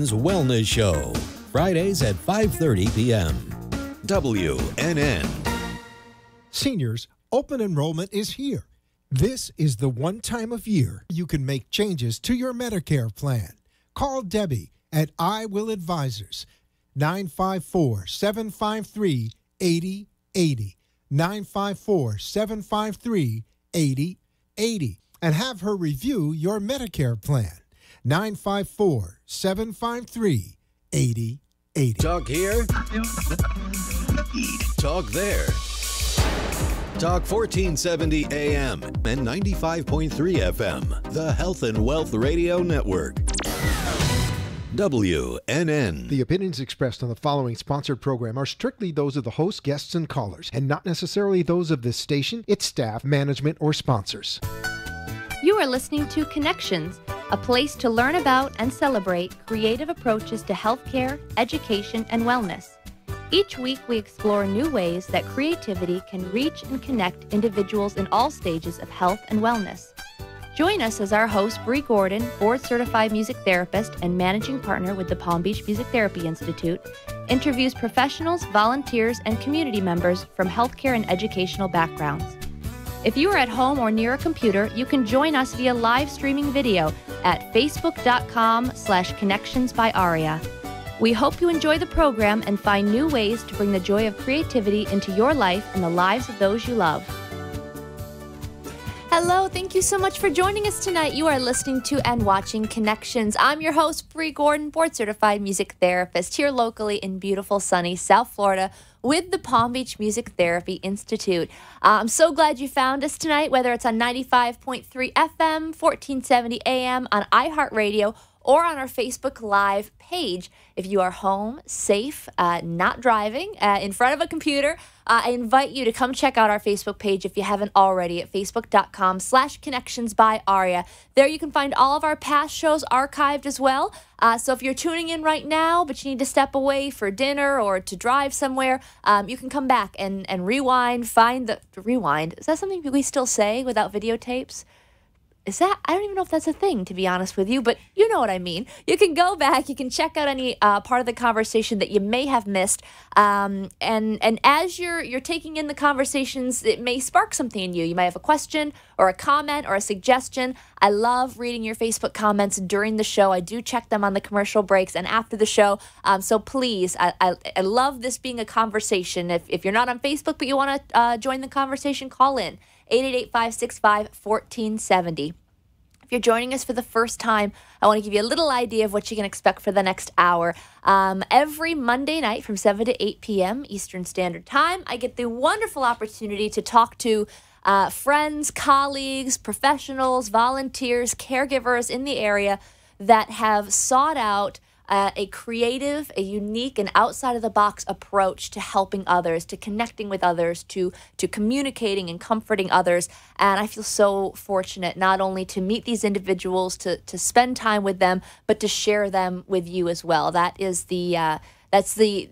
Wellness Show, Fridays at 5:30 p.m. WNN. Seniors, open enrollment is here. This is the one time of year you can make changes to your Medicare plan. Call Debbie at I Will Advisors, 954-753-8080, 954-753-8080, and have her review your Medicare plan, 954-753-8080. Talk here. Talk there. Talk 1470 AM and 95.3 FM, the Health and Wealth Radio Network. WNN. The opinions expressed on the following sponsored program are strictly those of the host, guests, and callers, and not necessarily those of this station, its staff, management, or sponsors. You are listening to Connections, a place to learn about and celebrate creative approaches to healthcare, education, and wellness. Each week, we explore new ways that creativity can reach and connect individuals in all stages of health and wellness. Join us as our host, Bree Gordon, board-certified music therapist and managing partner with the Palm Beach Music Therapy Institute, interviews professionals, volunteers, and community members from healthcare and educational backgrounds. If you are at home or near a computer, you can join us via live streaming video at facebook.com/connections by Aria. We hope you enjoy the program and find new ways to bring the joy of creativity into your life and the lives of those you love. Hello, thank you so much for joining us tonight. You are listening to and watching Connections. I'm your host, Bree Gordon, board-certified music therapist here locally in beautiful, sunny South Florida with the Palm Beach Music Therapy Institute. I'm so glad you found us tonight, whether it's on 95.3 FM, 1470 AM, on iHeartRadio, or on our Facebook Live page. If you are home, safe, not driving, in front of a computer, I invite you to come check out our Facebook page if you haven't already at facebook.com/connections by Aria. There you can find all of our past shows archived as well. So if you're tuning in right now, but you need to step away for dinner or to drive somewhere, you can come back and rewind, rewind. Is that something we still say without videotapes? I don't even know if that's a thing, to be honest with you, but you know what I mean. You can go back, you can check out any part of the conversation that you may have missed, and as you're taking in the conversations, it may spark something in you. You might have a question or a comment or a suggestion. I love reading your Facebook comments during the show. I do check them on the commercial breaks and after the show, so please, I love this being a conversation. If you're not on Facebook but you want to join the conversation, call in. 888-565-1470. If you're joining us for the first time, I want to give you a little idea of what you can expect for the next hour. Every Monday night from 7 to 8 p.m. Eastern Standard Time, I get the wonderful opportunity to talk to friends, colleagues, professionals, volunteers, caregivers in the area that have sought out a creative, a unique, and outside-of-the-box approach to helping others, to connecting with others, to communicating and comforting others. And I feel so fortunate not only to meet these individuals, to spend time with them, but to share them with you as well. That is that's the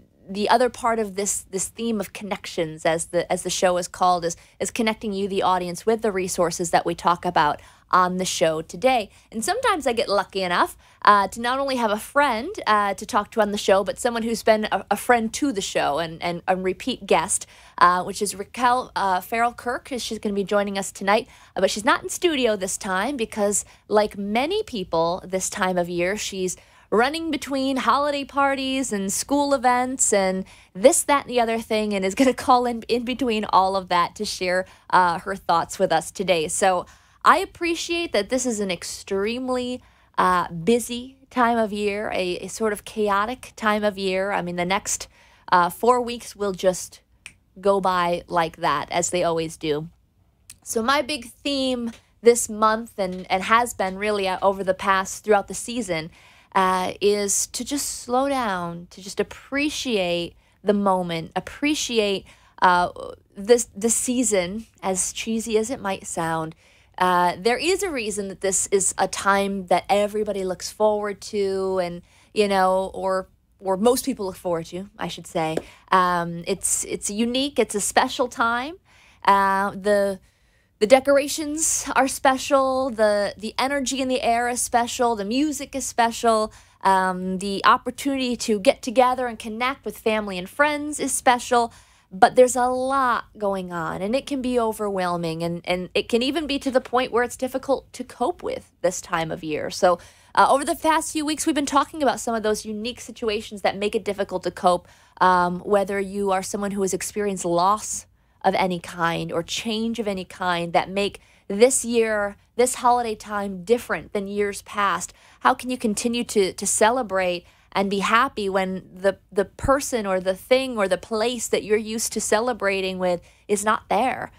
other part of this theme of connections, as the show is called, is connecting you, the audience, with the resources that we talk about on the show today. And sometimes I get lucky enough to not only have a friend to talk to on the show, but someone who's been a friend to the show and a repeat guest, which is Raquel Farrell-Kirk. She's going to be joining us tonight, but she's not in studio this time because, like many people this time of year, she's running between holiday parties and school events and this, that, and the other thing, and is going to call in between all of that to share her thoughts with us today. So I appreciate that this is an extremely busy time of year, a sort of chaotic time of year. I mean, the next 4 weeks will just go by like that, as they always do. So my big theme this month, and has been really throughout the season, is to just slow down, to just appreciate the moment, appreciate the season, as cheesy as it might sound. There is a reason that this is a time that everybody looks forward to, and or most people look forward to, I should say. It's unique. It's a special time. The decorations are special. The energy in the air is special. The music is special. The opportunity to get together and connect with family and friends is special, but there's a lot going on, and it can be overwhelming, and it can even be to the point where it's difficult to cope with this time of year. So over the past few weeks, we've been talking about some of those unique situations that make it difficult to cope, whether you are someone who has experienced loss of any kind or change of any kind that make this year, this holiday time different than years past. How can you continue to celebrate and be happy when the person or the thing or the place that you're used to celebrating with is not there?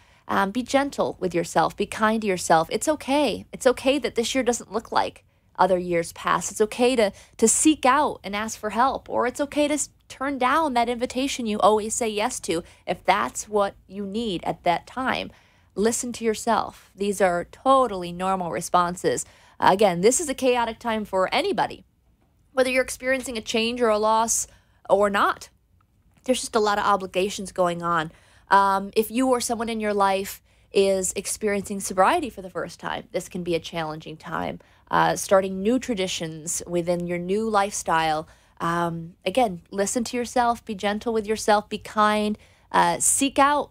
Be gentle with yourself. Be kind to yourself. It's okay. It's okay that this year doesn't look like other years past. It's okay to seek out and ask for help, or it's okay to turn down that invitation you always say yes to if that's what you need at that time. Listen to yourself. These are totally normal responses. Again, this is a chaotic time for anybody, whether you're experiencing a change or a loss or not. There's just a lot of obligations going on. If you or someone in your life is experiencing sobriety for the first time, this can be a challenging time. Starting new traditions within your new lifestyle. Again, listen to yourself, be gentle with yourself, be kind, seek out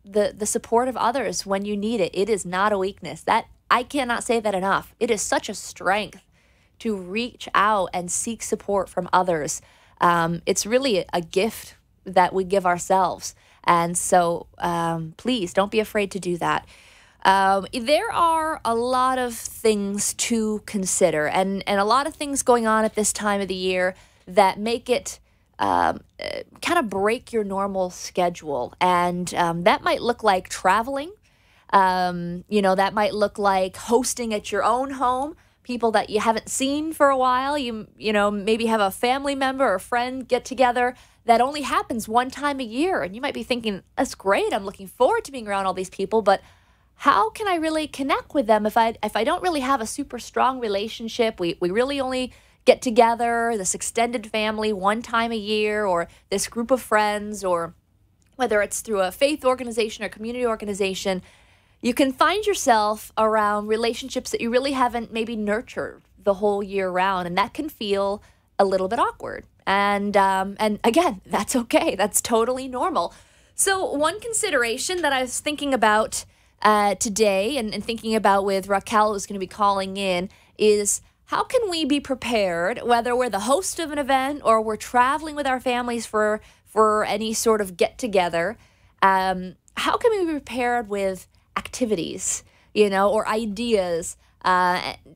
the support of others when you need it. It is not a weakness. That I cannot say that enough. It is such a strength to reach out and seek support from others. It's really a gift that we give ourselves. And so please don't be afraid to do that. There are a lot of things to consider and a lot of things going on at this time of the year that make it kind of break your normal schedule. And that might look like traveling. That might look like hosting at your own home, people that you haven't seen for a while. You maybe have a family member or friend get together that only happens one time a year. And you might be thinking, that's great. I'm looking forward to being around all these people, but how can I really connect with them if I don't really have a super strong relationship? We really only get together, this extended family, one time a year, or this group of friends, or whether it's through a faith organization or community organization. You can find yourself around relationships that you really haven't maybe nurtured the whole year round, and that can feel a little bit awkward. And again, that's okay. That's totally normal. So one consideration that I was thinking about today and thinking about with Raquel, who's going to be calling in, is how can we be prepared, whether we're the host of an event or we're traveling with our families for any sort of get-together, how can we be prepared with activities, or ideas,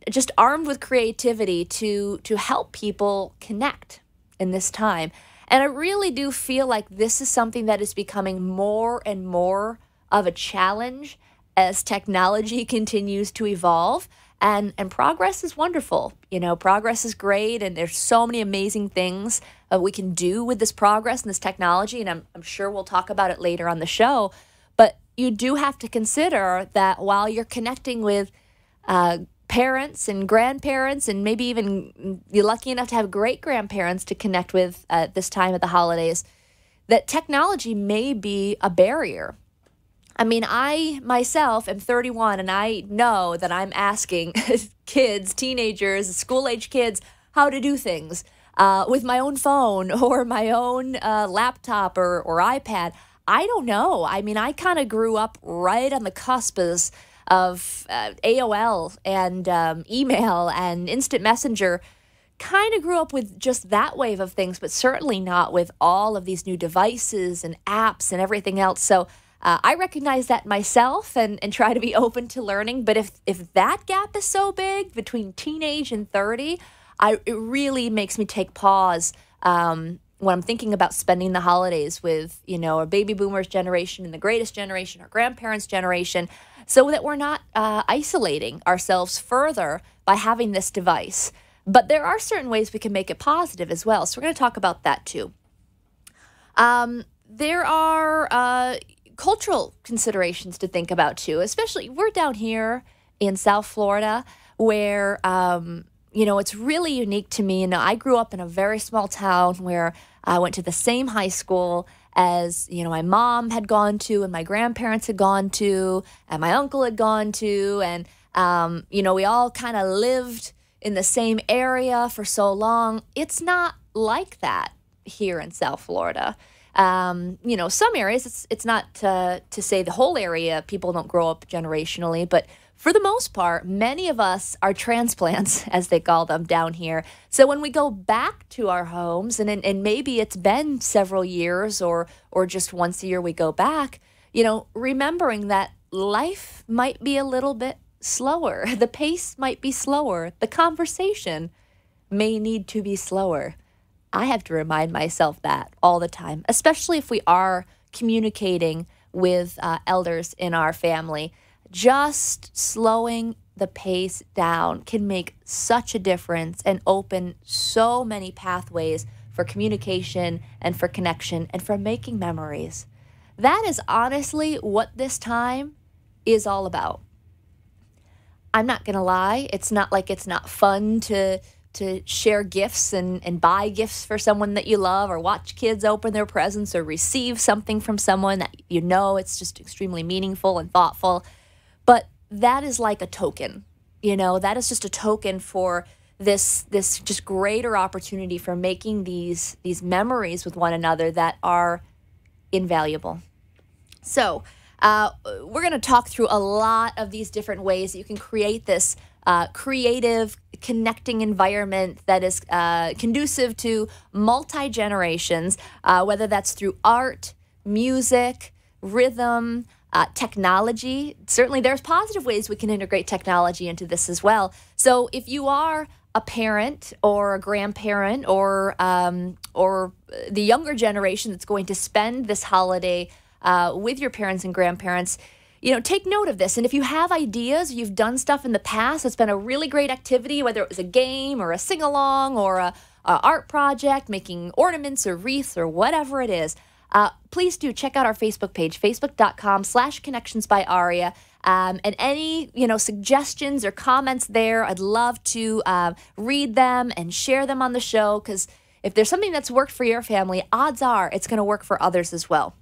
just armed with creativity to help people connect in this time? And I really do feel like this is something that is becoming more and more of a challenge as technology continues to evolve. And progress is wonderful. Progress is great, and there's so many amazing things we can do with this progress and this technology, and I'm sure we'll talk about it later on the show. But you do have to consider that while you're connecting with parents and grandparents, and maybe even you're lucky enough to have great-grandparents to connect with at this time of the holidays, that technology may be a barrier. I mean, I myself am 31, and I know that I'm asking kids, teenagers, school-age kids, how to do things with my own phone or my own laptop or iPad. I don't know. I mean, I kind of grew up right on the cusp of AOL and email and instant messenger. Kind of grew up with just that wave of things, but certainly not with all of these new devices and apps and everything else. So I recognize that myself and try to be open to learning. But if that gap is so big between teenage and 30, it really makes me take pause when I'm thinking about spending the holidays with, our baby boomers generation and the greatest generation, our grandparents' generation, so that we're not isolating ourselves further by having this device. But there are certain ways we can make it positive as well. So we're going to talk about that too. There are cultural considerations to think about too, especially we're down here in South Florida where, it's really unique to me. I grew up in a very small town where I went to the same high school as, my mom had gone to and my grandparents had gone to and my uncle had gone to. And, we all kind of lived in the same area for so long. It's not like that here in South Florida. Some areas, it's not to say the whole area, people don't grow up generationally, but for the most part, many of us are transplants, as they call them down here. So when we go back to our homes, and maybe it's been several years or just once a year we go back, remembering that life might be a little bit slower. The pace might be slower. The conversation may need to be slower. I have to remind myself that all the time, especially if we are communicating with elders in our family. Just slowing the pace down can make such a difference and open so many pathways for communication and for connection and for making memories. That is honestly what this time is all about. I'm not going to lie. It's not like it's not fun to share gifts and buy gifts for someone that you love, or watch kids open their presents, or receive something from someone that it's just extremely meaningful and thoughtful. But that is like a token, that is just a token for this just greater opportunity for making these memories with one another that are invaluable. So we're going to talk through a lot of these different ways that you can create this creative, connecting environment that is conducive to multi-generations, whether that's through art, music, rhythm, technology. Certainly there's positive ways we can integrate technology into this as well. So if you are a parent or a grandparent or the younger generation that's going to spend this holiday with your parents and grandparents, take note of this. And if you have ideas, you've done stuff in the past that's been a really great activity, whether it was a game or a sing-along or a art project, making ornaments or wreaths or whatever it is, please do check out our Facebook page, facebook.com/connections by Aria. And any, suggestions or comments there, I'd love to read them and share them on the show, because if there's something that's worked for your family, odds are it's going to work for others as well.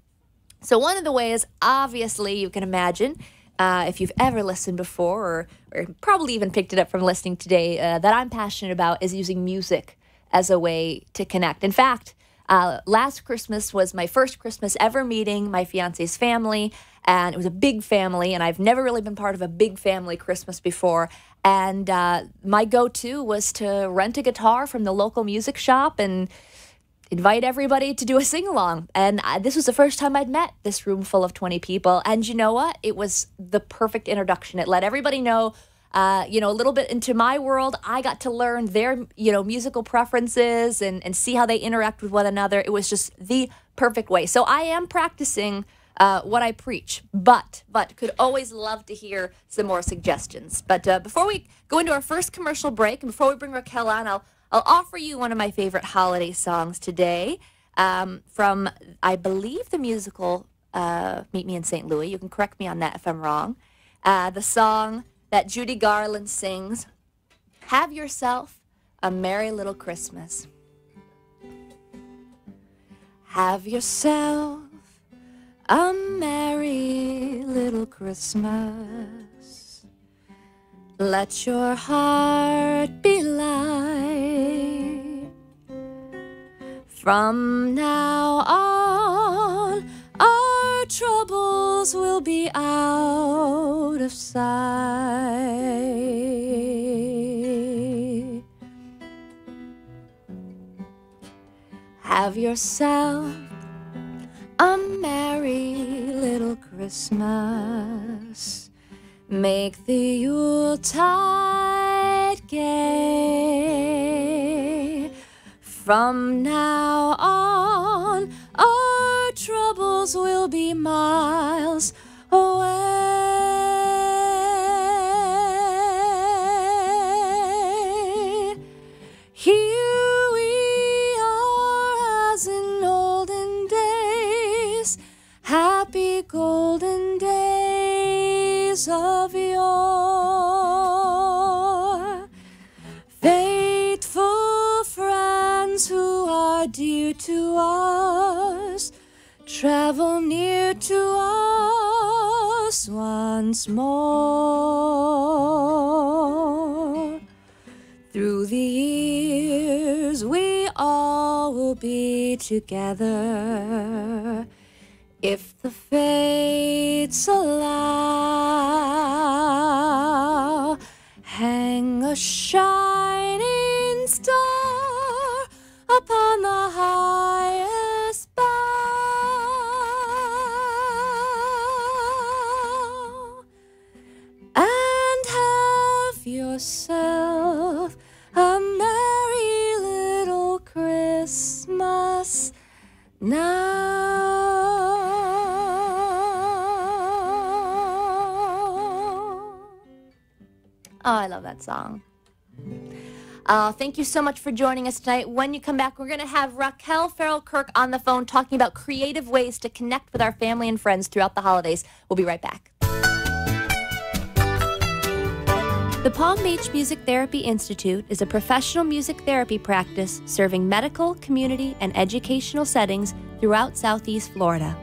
So one of the ways, obviously, you can imagine, if you've ever listened before or probably even picked it up from listening today, that I'm passionate about is using music as a way to connect. In fact, last Christmas was my first Christmas ever meeting my fiance's family, and it was a big family, and I've never really been part of a big family Christmas before. And my go-to was to rent a guitar from the local music shop and invite everybody to do a sing-along. And this was the first time I'd met this room full of 20 people. And you know what? It was the perfect introduction. It let everybody know, a little bit into my world. I got to learn their, musical preferences and see how they interact with one another. It was just the perfect way. So I am practicing what I preach, but could always love to hear some more suggestions. But before we go into our first commercial break, and before we bring Raquel on, I'll offer you one of my favorite holiday songs today from, I believe, the musical Meet Me in St. Louis. You can correct me on that if I'm wrong. The song that Judy Garland sings, Have Yourself a Merry Little Christmas. Have yourself a merry little Christmas. Let your heart be light. From now on, our troubles will be out of sight. Have yourself a merry little Christmas. Make the Yuletide gay. From now on, our troubles will be miles away. Here we are as in olden days, happy golden days of yore. Faithful friends who are dear to us, travel near to us once more. Through all will be together. If the fates allow, hang a shining star upon the highest bough, and have yourself a merry little Christmas now. Oh, I love that song. Thank you so much for joining us tonight. When you come back, we're going to have Raquel Farrell-Kirk on the phone talking about creative ways to connect with our family and friends throughout the holidays. We'll be right back. The Palm Beach Music Therapy Institute is a professional music therapy practice serving medical, community, and educational settings throughout Southeast Florida.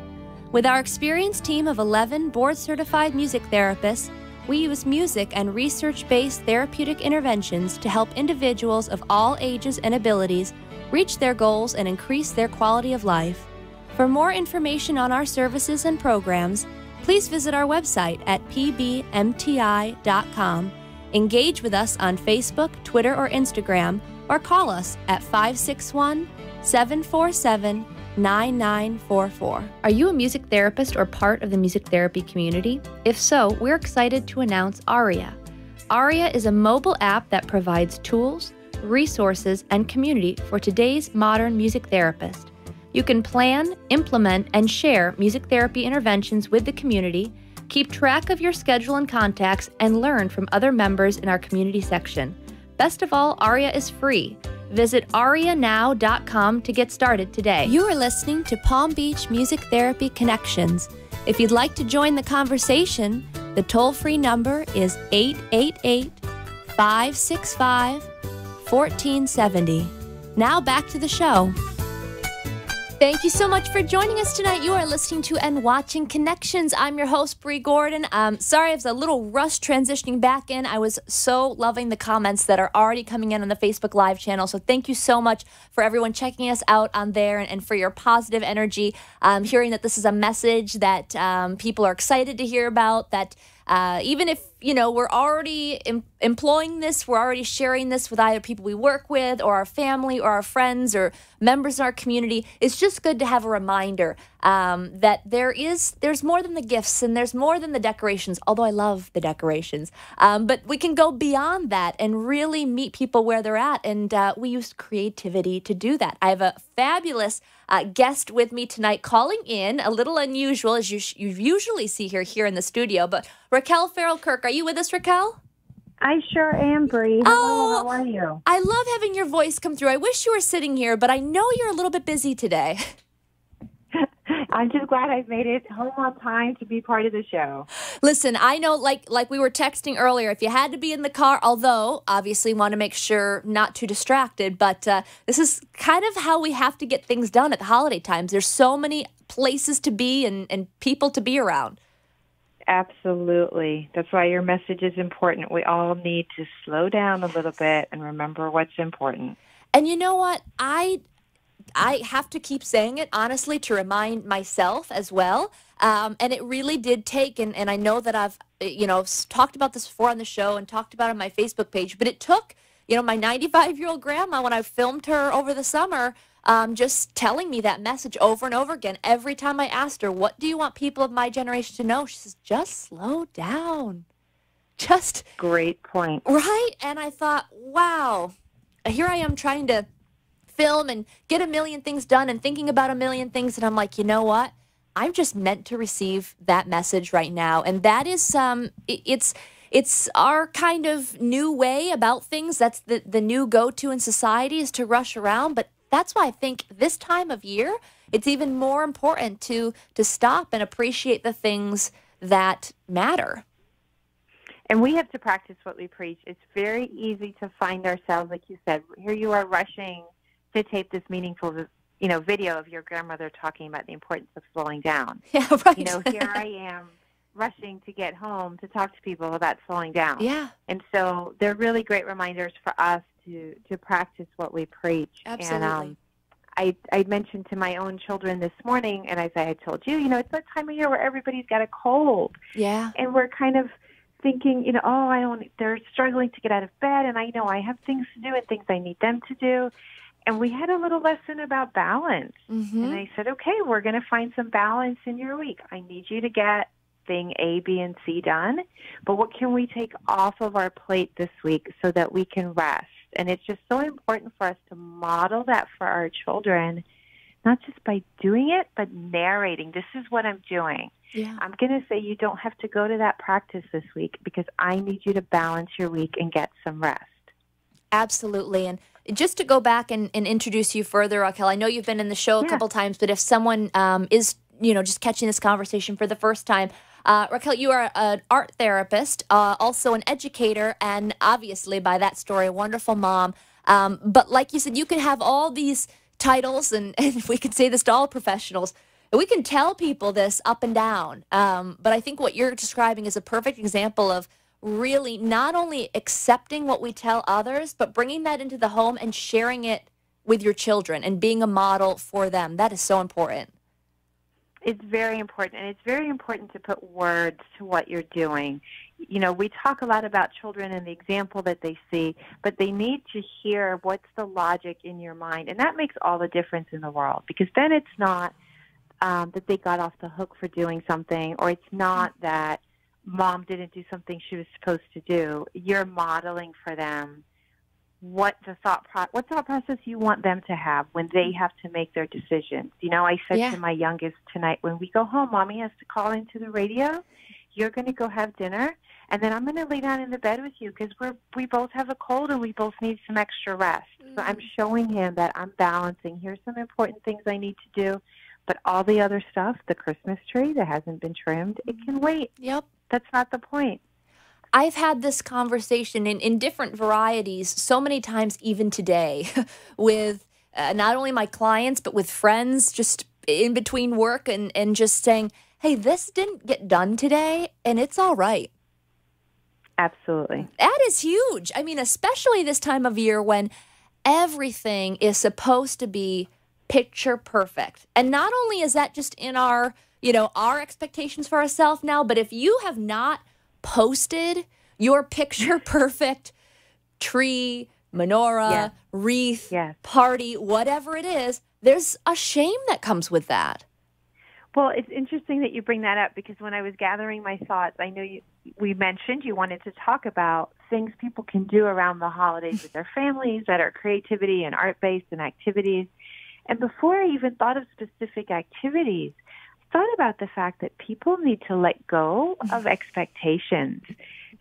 With our experienced team of 11 board-certified music therapists, we use music and research-based therapeutic interventions to help individuals of all ages and abilities reach their goals and increase their quality of life. For more information on our services and programs, please visit our website at pbmti.com. Engage with us on Facebook, Twitter, or Instagram, or call us at 561-747-9944. Are you a music therapist or part of the music therapy community? If so, we're excited to announce Aria. Aria is a mobile app that provides tools, resources, and community for today's modern music therapist. You can plan, implement, and share music therapy interventions with the community, keep track of your schedule and contacts, and learn from other members in our community section. Best of all, Aria is free. Visit arianow.com to get started today. You are listening to Palm Beach Music Therapy Connections. If you'd like to join the conversation, the toll-free number is 888-565-1470. Now back to the show. Thank you so much for joining us tonight. You are listening to and watching Connections. I'm your host, Bree Gordon. Sorry, I was a little rushed transitioning back in. I was so loving the comments that are already coming in on the Facebook Live channel. So thank you so much for everyone checking us out on there and for your positive energy. Hearing that this is a message that people are excited to hear about, that even if, we're already employing this, we're already sharing this with either people we work with or our family or our friends or members in our community, it's just good to have a reminder that there's more than the gifts and there's more than the decorations, although I love the decorations. But we can go beyond that and really meet people where they're at, and we use creativity to do that. I have a fabulous guest with me tonight calling in, a little unusual as you usually see her here in the studio, but Raquel Farrell-Kirk, are you with us, Raquel? I sure am, Bree. Hello, how are you? I love having your voice come through. I wish you were sitting here, but I know you're a little bit busy today. I'm just glad I've made it home on time to be part of the show. Listen, I know, like we were texting earlier, if you had to be in the car, although obviously want to make sure not too distracted, but this is kind of how we have to get things done at the holiday times. There's so many places to be and people to be around. Absolutely. That's why your message is important. We all need to slow down a little bit and remember what's important. And you know what? I have to keep saying it, honestly, to remind myself as well. And it really did take, and I know that I've, talked about this before on the show and talked about it on my Facebook page, but it took, my 95-year-old grandma, when I filmed her over the summer, just telling me that message over and over again. Every time I asked her, what do you want people of my generation to know? She says, just slow down. Just. Great point. Right? And I thought, wow, here I am trying to film and get a million things done and thinking about a million things. And I'm like, you know what? I'm just meant to receive that message right now. And that is, it's our kind of new way about things. That's the new go-to in society, is to rush around. But that's why I think this time of year, it's even more important to stop and appreciate the things that matter. And we have to practice what we preach. It's very easy to find ourselves, like you said, here you are rushing to tape this meaningful, video of your grandmother talking about the importance of slowing down. Yeah, right. Here I am rushing to get home to talk to people about slowing down. Yeah. And so they're really great reminders for us to practice what we preach. Absolutely. And I mentioned to my own children this morning, and as I had told you, it's that time of year where everybody's got a cold. Yeah. And we're kind of thinking, they're struggling to get out of bed, and I know I have things to do and things I need them to do. And we had a little lesson about balance. Mm-hmm. And I said, okay, we're going to find some balance in your week. I need you to get thing A, B, and C done. But what can we take off of our plate this week so that we can rest? And it's just so important for us to model that for our children, not just by doing it, but narrating. This is what I'm doing. Yeah. I'm going to say you don't have to go to that practice this week because I need you to balance your week and get some rest. Absolutely. And just to go back and introduce you further, Raquel, I know you've been in the show a couple times, but if someone is, just catching this conversation for the first time, Raquel, you are an art therapist, also an educator, and obviously by that story, a wonderful mom. But like you said, you can have all these titles, and we can say this to all professionals, and we can tell people this up and down. But I think what you're describing is a perfect example of really not only accepting what we tell others, but bringing that into the home and sharing it with your children and being a model for them. That is so important. It's very important, and it's very important to put words to what you're doing. We talk a lot about children and the example that they see, but they need to hear what's the logic in your mind, and that makes all the difference in the world, because then it's not that they got off the hook for doing something, or it's not that mom didn't do something she was supposed to do. You're modeling for them what thought process you want them to have when they have to make their decisions. I said to my youngest tonight, when we go home, Mommy has to call into the radio. You're going to go have dinner, and then I'm going to lay down in the bed with you because we both have a cold and we both need some extra rest. So I'm showing him that I'm balancing. Here's some important things I need to do, but all the other stuff, the Christmas tree that hasn't been trimmed, it can wait. Yep. That's not the point. I've had this conversation in different varieties so many times, even today, with not only my clients, but with friends, just in between work and just saying, hey, this didn't get done today, and it's all right. Absolutely. That is huge. I mean, especially this time of year when everything is supposed to be picture perfect. And not only is that just in our expectations for ourselves now, but if you have not posted your picture perfect tree, menorah, wreath, party, whatever it is, there's a shame that comes with that. Well, it's interesting that you bring that up because when I was gathering my thoughts, I know we mentioned you wanted to talk about things people can do around the holidays with their families that are creativity and art-based and activities. And before I even thought of specific activities, thought about the fact that people need to let go of expectations.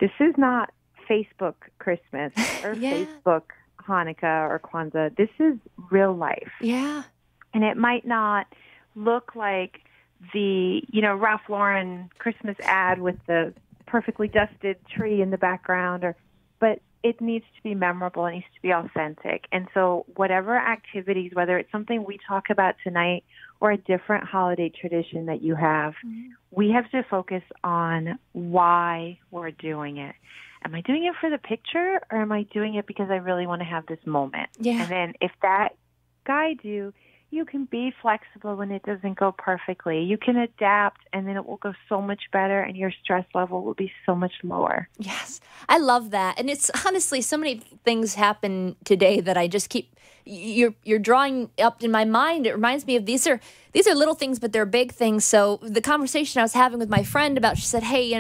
This is not Facebook Christmas or Facebook Hanukkah or Kwanzaa. This is real life. Yeah. And it might not look like the, Ralph Lauren Christmas ad with the perfectly dusted tree in the background, but it needs to be memorable. It needs to be authentic. And so whatever activities, whether it's something we talk about tonight or a different holiday tradition that you have, we have to focus on why we're doing it. Am I doing it for the picture, or am I doing it because I really want to have this moment? Yeah. And then if that guides you, you can be flexible when it doesn't go perfectly. You can adapt, and then it will go so much better, and your stress level will be so much lower. Yes, I love that. And it's honestly, so many things happen today that I just keep, you're drawing up in my mind. It reminds me of these are little things, but they're big things. So the conversation I was having with my friend about, she said, hey,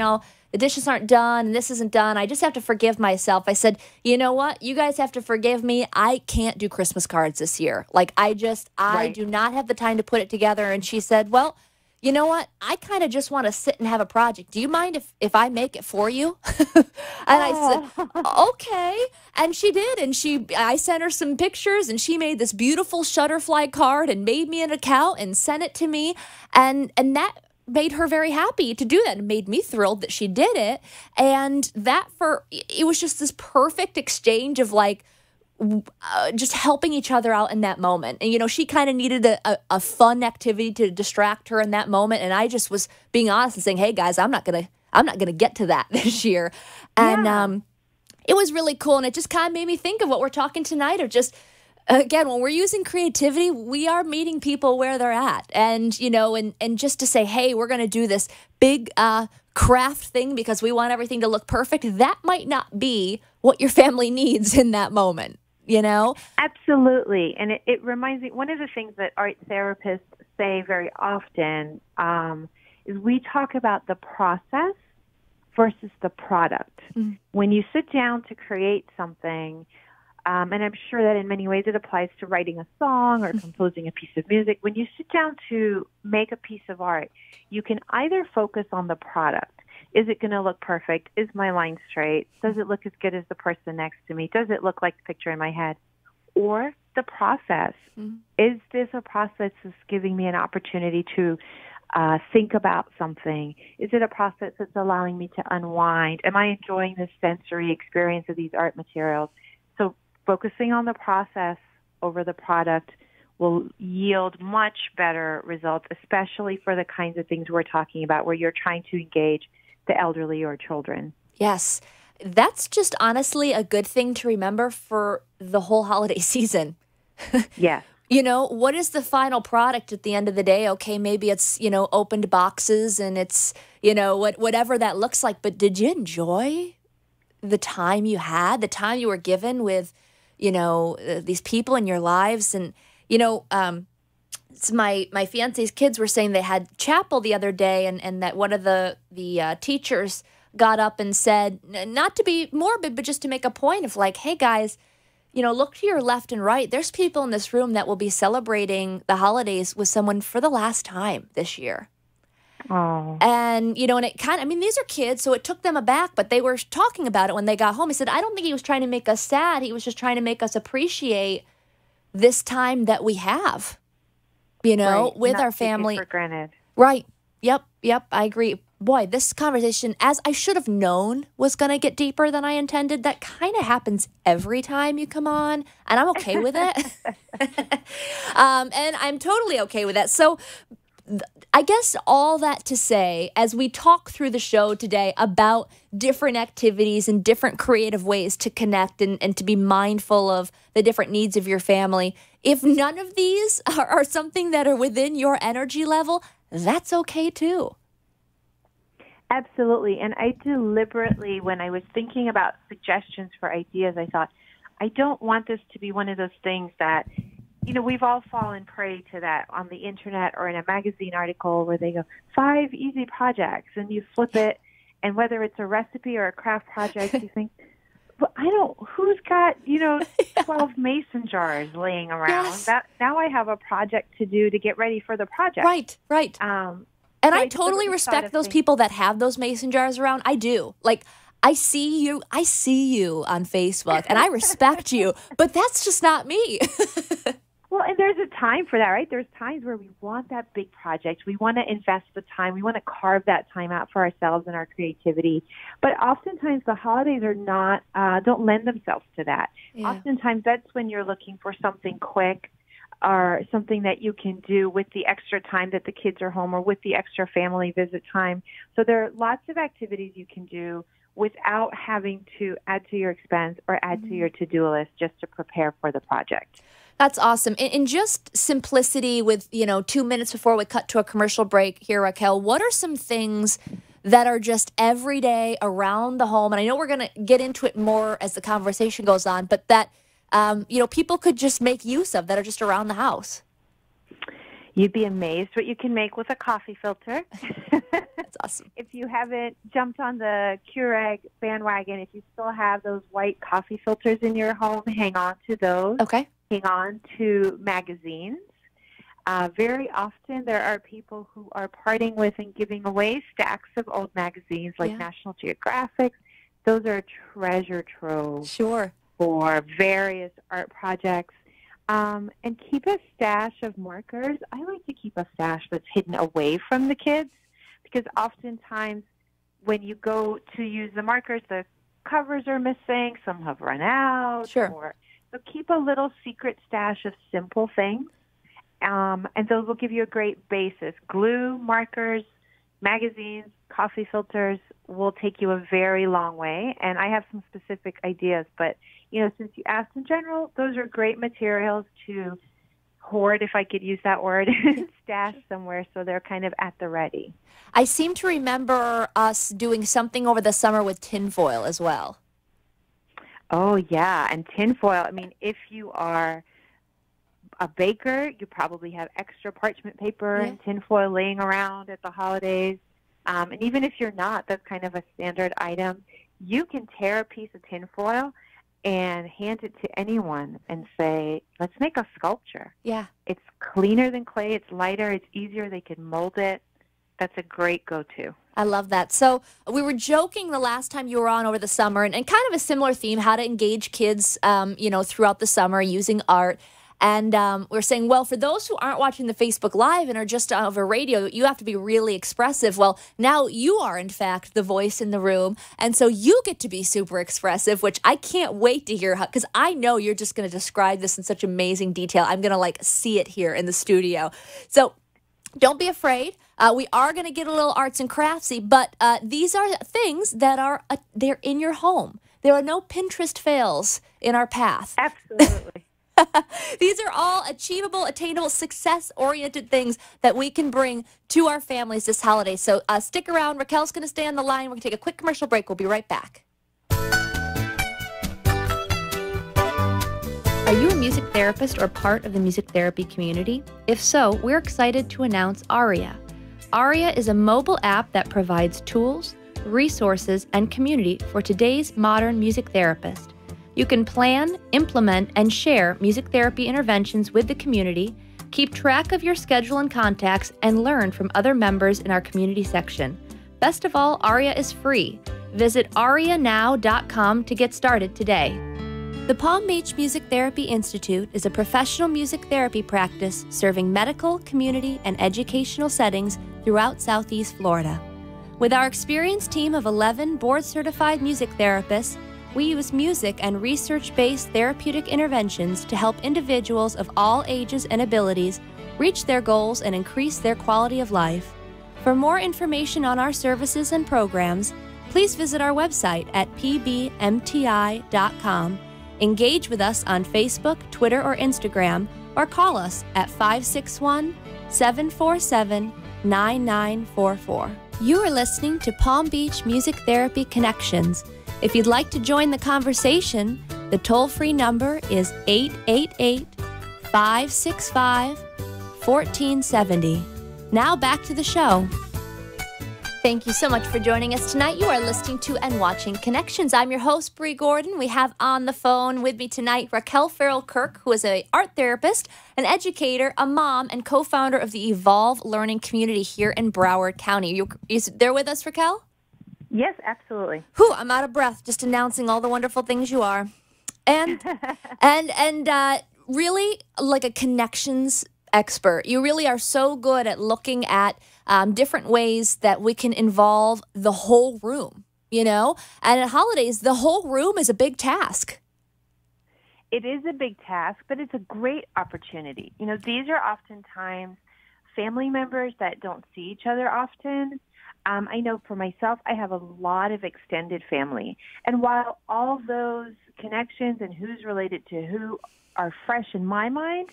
the dishes aren't done and this isn't done. I just have to forgive myself. I said, you know what? You guys have to forgive me. I can't do Christmas cards this year. Like, I do not have the time to put it together. And she said, well, you know what? I kind of just want to sit and have a project. Do you mind if I make it for you? And I said, okay. And she did. And I sent her some pictures, and she made this beautiful Shutterfly card and made me an account and sent it to me. And that made her very happy to do that. It made me thrilled that she did it. And it was just this perfect exchange of just helping each other out in that moment. And, she kind of needed a fun activity to distract her in that moment. And I just was being honest and saying, hey guys, I'm not going to get to that this year. And, it was really cool. And it just kind of made me think of what we're talking tonight, of just again, when we're using creativity, we are meeting people where they're at. And, and just to say, hey, we're going to do this big craft thing because we want everything to look perfect, that might not be what your family needs in that moment, Absolutely. And it reminds me, one of the things that art therapists say very often is we talk about the process versus the product. Mm-hmm. When you sit down to create something, and I'm sure that in many ways it applies to writing a song or composing a piece of music. When you sit down to make a piece of art, you can either focus on the product. Is it going to look perfect? Is my line straight? Does it look as good as the person next to me? Does it look like the picture in my head? Or the process. Mm-hmm. Is this a process that's giving me an opportunity to think about something? Is it a process that's allowing me to unwind? Am I enjoying the sensory experience of these art materials? So focusing on the process over the product will yield much better results, especially for the kinds of things we're talking about where you're trying to engage the elderly or children. Yes. That's just honestly a good thing to remember for the whole holiday season. Yes. What is the final product at the end of the day? Okay, maybe it's, opened boxes and it's, whatever that looks like. But did you enjoy the time you had, the time you were given with, these people in your lives? And, my fiance's kids were saying they had chapel the other day and that one of the teachers got up and said, not to be morbid, but just to make a point of like, hey, guys, look to your left and right. There's people in this room that will be celebrating the holidays with someone for the last time this year. Oh. And, and it kind of, these are kids, so it took them aback, but they were talking about it when they got home. He said, I don't think he was trying to make us sad. He was just trying to make us appreciate this time that we have, right. with Not our family. Take it for granted. Right. Yep. I agree. Boy, this conversation, as I should have known, was going to get deeper than I intended. That kind of happens every time you come on, and I'm okay with it. And I'm totally okay with that. So I guess all that to say, as we talk through the show today about different activities and different creative ways to connect and to be mindful of the different needs of your family, if none of these are something that are within your energy level, that's okay too. Absolutely. And I deliberately, when I was thinking about suggestions for ideas, I thought, I don't want this to be one of those things that, we've all fallen prey to that on the internet or in a magazine article where they go, 5 easy projects, and you flip it, and whether it's a recipe or a craft project, you think, well, who's got, 12 mason jars laying around? Yes. Now I have a project to do to get ready for the project. Right. And I totally respect those people that have those mason jars around. I do. Like, I see you on Facebook, and I respect you, but that's just not me. Well, and there's a time for that, right? There's times where we want that big project. We want to invest the time. We want to carve that time out for ourselves and our creativity. But oftentimes the holidays are not, don't lend themselves to that. Yeah. Oftentimes that's when you're looking for something quick or something that you can do with the extra time that the kids are home or with the extra family visit time. So there are lots of activities you can do without having to add to your expense or add to your to-do list just to prepare for the project. That's awesome. In just simplicity with, 2 minutes before we cut to a commercial break here, Raquel, what are some things that are just every day around the home? And I know we're going to get into it more as the conversation goes on, but that, people could just make use of that are just around the house. You'd be amazed what you can make with a coffee filter. That's awesome. If you haven't jumped on the Keurig bandwagon, if you still have those white coffee filters in your home, hang on to those. Okay. Hang on to magazines. Very often there are people who are parting with and giving away stacks of old magazines like National Geographic. Those are a treasure trove. Sure. For various art projects. And keep a stash of markers. I like to keep a stash that's hidden away from the kids because oftentimes when you go to use the markers, the covers are missing. Some have run out. Sure. So keep a little secret stash of simple things, and those will give you a great basis. Glue, markers, magazines, coffee filters will take you a very long way, and I have some specific ideas, but since you asked in general, those are great materials to hoard, if I could use that word, stash somewhere so they're kind of at the ready. I seem to remember us doing something over the summer with tinfoil as well. Oh, yeah, and tinfoil. I mean, if you are a baker, you probably have extra parchment paper and tinfoil laying around at the holidays. And even if you're not, that's kind of a standard item. You can tear a piece of tinfoil and hand it to anyone and say, let's make a sculpture. Yeah. It's cleaner than clay. It's lighter. It's easier. They can mold it. That's a great go-to. I love that. So we were joking the last time you were on over the summer, and kind of a similar theme, how to engage kids, throughout the summer using art. And we're saying, well, for those who aren't watching the Facebook Live and are just over radio, you have to be really expressive. Well, now you are, in fact, the voice in the room. And so you get to be super expressive, which I can't wait to hear, because I know you're just going to describe this in such amazing detail. I'm going to see it here in the studio. So don't be afraid. We are going to get a little arts and craftsy, but these are things that are they're in your home. There are no Pinterest fails in our path. Absolutely. These are all achievable, attainable, success-oriented things that we can bring to our families this holiday. So stick around. Raquel's going to stay on the line. We're going to take a quick commercial break. We'll be right back. Are you a music therapist or part of the music therapy community? If so, we're excited to announce Aria. Aria is a mobile app that provides tools, resources, and community for today's modern music therapist. You can plan, implement, and share music therapy interventions with the community, keep track of your schedule and contacts, and learn from other members in our community section. Best of all, Aria is free. Visit arianow.com to get started today. The Palm Beach Music Therapy Institute is a professional music therapy practice serving medical, community, and educational settings throughout Southeast Florida. With our experienced team of 11 board-certified music therapists, we use music and research-based therapeutic interventions to help individuals of all ages and abilities reach their goals and increase their quality of life. For more information on our services and programs, please visit our website at pbmti.com, engage with us on Facebook, Twitter, or Instagram, or call us at 561-747-9944. You are listening to Palm Beach Music Therapy Connections. If you'd like to join the conversation, the toll-free number is 888-565-1470. Now back to the show. Thank you so much for joining us tonight. You are listening to and watching Connections. I'm your host, Bree Gordon. We have on the phone with me tonight Raquel Farrell-Kirk, who is an art therapist, an educator, a mom, and co-founder of the Evolve Learning Community here in Broward County. You there with us, Raquel? Yes, absolutely. Whew, I'm out of breath just announcing all the wonderful things you are. And really like a connections expert. You really are so good at looking at different ways that we can involve the whole room, And at holidays, the whole room is a big task. It is a big task, but it's a great opportunity. These are oftentimes family members that don't see each other often. I know for myself, I have a lot of extended family. And while all those connections and who's related to who are fresh in my mind,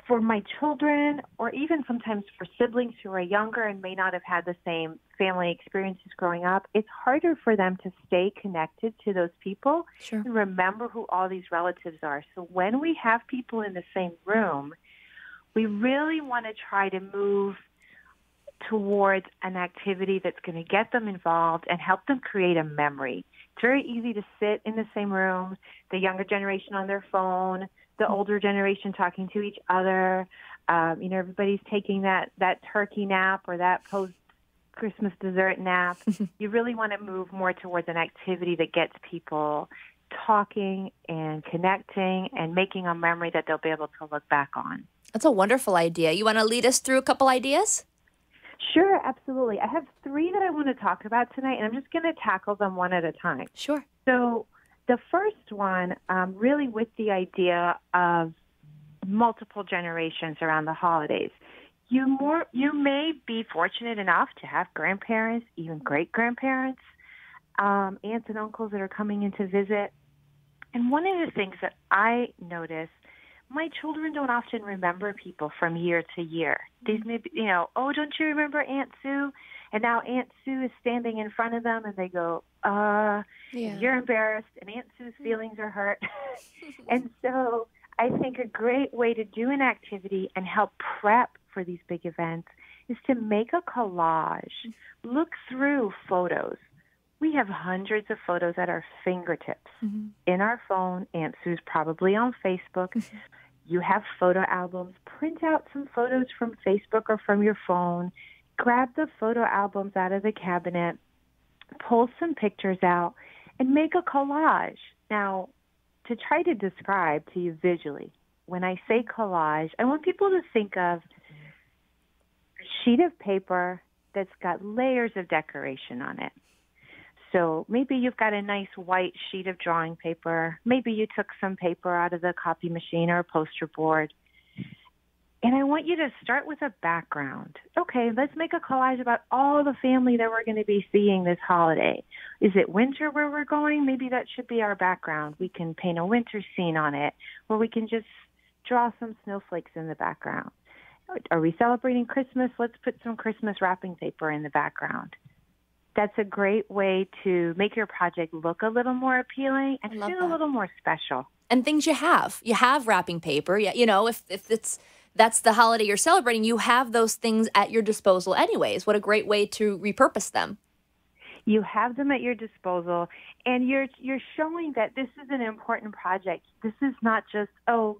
for my children, or even sometimes for siblings who are younger and may not have had the same family experiences growing up, it's harder for them to stay connected to those people and remember who all these relatives are. So when we have people in the same room, we really want to try to move towards an activity that's going to get them involved and help them create a memory. It's very easy to sit in the same room, the younger generation on their phone, the older generation talking to each other. Everybody's taking that turkey nap or that post-Christmas dessert nap. You really want to move more towards an activity that gets people talking and connecting and making a memory that they'll be able to look back on. That's a wonderful idea. You want to lead us through a couple ideas? Sure, absolutely. I have 3 that I want to talk about tonight, and I'm just going to tackle them one at a time. Sure. So the first one, really with the idea of multiple generations around the holidays. You may be fortunate enough to have grandparents, even great-grandparents, aunts and uncles that are coming in to visit. And one of the things that I notice, my children don't often remember people from year to year. These may be, oh, don't you remember Aunt Sue? And now Aunt Sue is standing in front of them, and they go, and you're embarrassed, and Aunt Sue's feelings are hurt. And so I think a great way to do an activity and help prep for these big events is to make a collage. Look through photos. We have hundreds of photos at our fingertips in our phone. Aunt Sue's probably on Facebook. You have photo albums. Print out some photos from Facebook or from your phone. Grab the photo albums out of the cabinet. Pull some pictures out and make a collage. Now, to try to describe to you visually, when I say collage, I want people to think of a sheet of paper that's got layers of decoration on it. So maybe you've got a nice white sheet of drawing paper. Maybe you took some paper out of the copy machine or a poster board. And I want you to start with a background. Okay, let's make a collage about all the family that we're going to be seeing this holiday. Is it winter where we're going? Maybe that should be our background. We can paint a winter scene on it, or we can just draw some snowflakes in the background. Are we celebrating Christmas? Let's put some Christmas wrapping paper in the background. That's a great way to make your project look a little more appealing and feel a little more special. And things you have. You have wrapping paper. Yeah, if that's the holiday you're celebrating, you have those things at your disposal anyways. What a great way to repurpose them. You have them at your disposal, and you're showing that this is an important project. This is not just,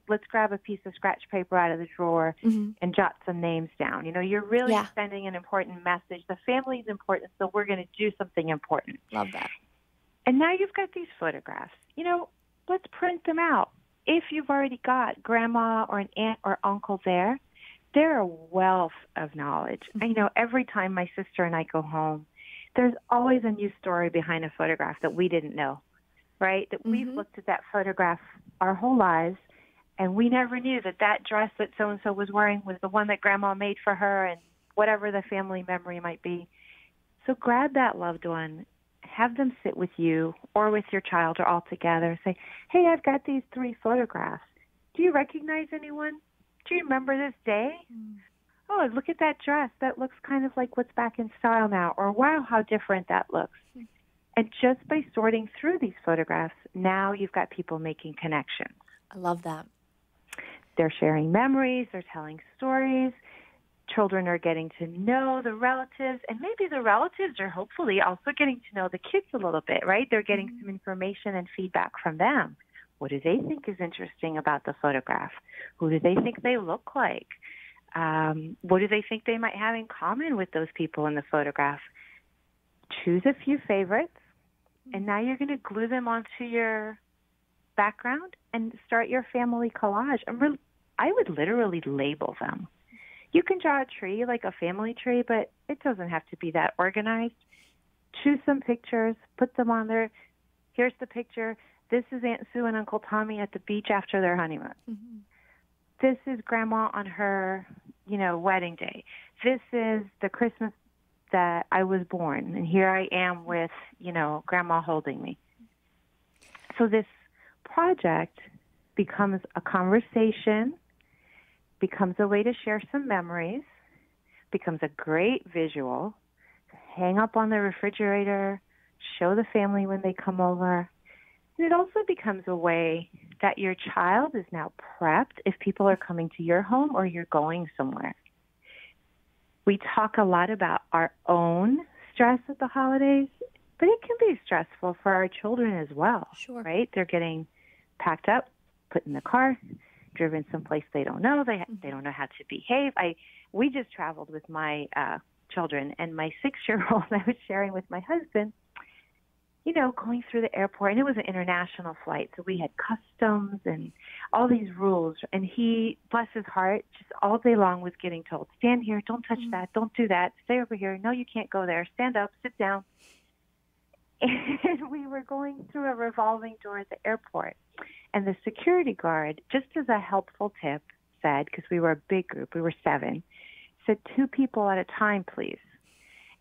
let's grab a piece of scratch paper out of the drawer and jot some names down. You're really sending an important message. The family's important, so we're going to do something important. Love that. And now you've got these photographs. Let's print them out. If you've already got grandma or an aunt or uncle there, they're a wealth of knowledge. I know every time my sister and I go home, there's always a new story behind a photograph that we didn't know, right? That we've looked at that photograph our whole lives, and we never knew that dress that so-and-so was wearing was the one that grandma made for her, and whatever the family memory might be. So grab that loved one, have them sit with you or with your child or all together. Say, hey, I've got these 3 photographs. Do you recognize anyone? Do you remember this day? Oh, look at that dress. That looks kind of like what's back in style now. Or, wow, how different that looks. And just by sorting through these photographs, now you've got people making connections. I love that. They're sharing memories. They're telling stories. Children are getting to know the relatives. And maybe the relatives are hopefully also getting to know the kids a little bit, right? They're getting some information and feedback from them. What do they think is interesting about the photograph? Who do they think they look like? What do they think they might have in common with those people in the photograph? Choose a few favorites, and now you're going to glue them onto your background and start your family collage. I would literally label them. You can draw a tree like a family tree, but it doesn't have to be that organized. Choose some pictures, put them on there. Here's the picture. This is Aunt Sue and Uncle Tommy at the beach after their honeymoon. This is Grandma on her, wedding day. This is the Christmas that I was born, and here I am with, Grandma holding me. So this project becomes a conversation, becomes a way to share some memories, becomes a great visual, hang up on the refrigerator, show the family when they come over. And it also becomes a way that your child is now prepped if people are coming to your home or you're going somewhere. We talk a lot about our own stress at the holidays, but it can be stressful for our children as well, right? They're getting packed up, put in the car, driven someplace they don't know. They don't know how to behave. We just traveled with my children, and my 6-year-old I was sharing with my husband, going through the airport, and it was an international flight, so we had customs and all these rules, and he, bless his heart, just all day long was getting told, stand here, don't touch that, don't do that, stay over here, no, you can't go there, stand up, sit down. And we were going through a revolving door at the airport, and the security guard, just as a helpful tip, said, because we were a big group, we were 7, said 2 people at a time, please.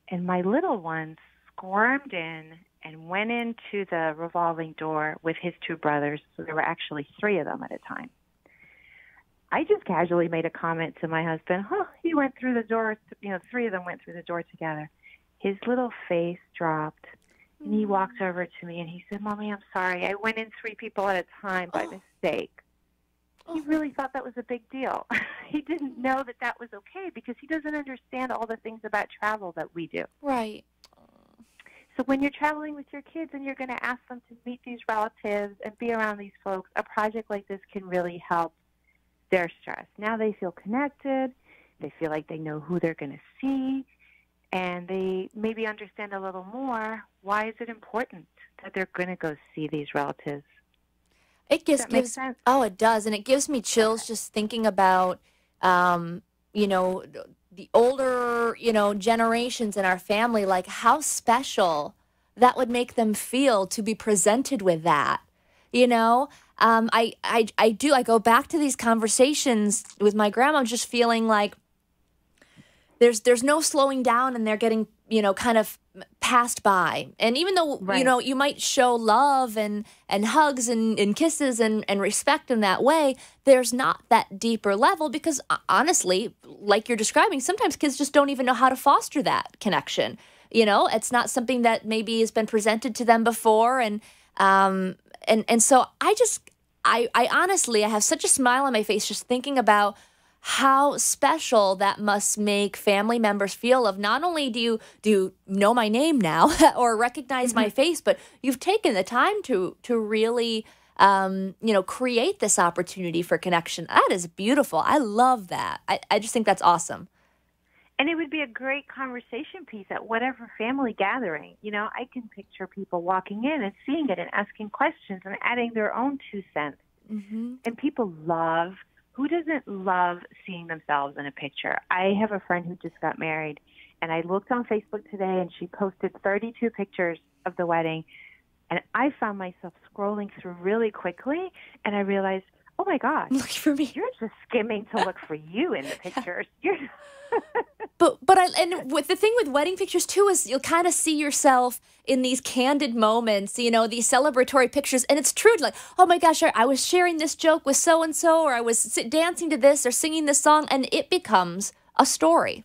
And my little ones squirmed in and went into the revolving door with his two brothers. So there were actually three of them at a time. I just casually made a comment to my husband, he went through the door, three of them went through the door together. His little face dropped, and he walked over to me and he said, Mommy, I'm sorry. I went in three people at a time by mistake. He really thought that was a big deal. He didn't know that that was okay because he doesn't understand all the things about travel that we do. Right. So when you're traveling with your kids and you're going to ask them to meet these relatives and be around these folks, a project like this can really help their stress. Now they feel connected. They feel like they know who they're going to see. And they maybe understand a little more. Why is it important that they're going to go see these relatives? It gives sense? Oh, it does, and it gives me chills just thinking about, the older, generations in our family. Like how special that would make them feel to be presented with that. I go back to these conversations with my grandma, just feeling like there's no slowing down, and they're getting kind of passed by. And even though, you might show love and hugs and kisses and respect in that way, there's not that deeper level because, honestly, like you're describing, sometimes kids just don't even know how to foster that connection. It's not something that maybe has been presented to them before. And so I honestly, I have such a smile on my face just thinking about how special that must make family members feel of not only do you know my name now or recognize my face, but you've taken the time to really, create this opportunity for connection. That is beautiful. I love that. I just think that's awesome. And it would be a great conversation piece at whatever family gathering. I can picture people walking in and seeing it and asking questions and adding their own 2 cents. Mm-hmm. And people who doesn't love seeing themselves in a picture? I have a friend who just got married, and I looked on Facebook today, and she posted 32 pictures of the wedding. And I found myself scrolling through really quickly, and I realized, oh, my God, look for me. You're just skimming to look for you in the pictures. And with the thing with wedding pictures too is you'll kind of see yourself in these candid moments, these celebratory pictures, and it's true. Like, oh my gosh, I was sharing this joke with so and so, or I was dancing to this, or singing this song, and it becomes a story.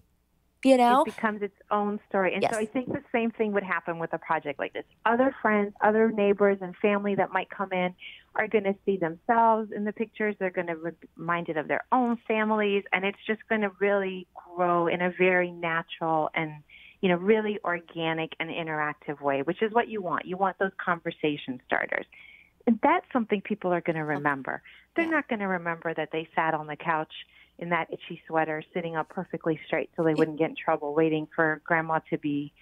It becomes its own story. And yes. So I think the same thing would happen with a project like this. Other friends, other neighbors and family that might come in are going to see themselves in the pictures. They're going to be reminded of their own families, and it's just going to really grow in a very natural and, really organic and interactive way, which is what you want. You want those conversation starters. And that's something people are going to remember. They're not going to remember that they sat on the couch in that itchy sweater, sitting up perfectly straight so they wouldn't get in trouble, waiting for grandma to be,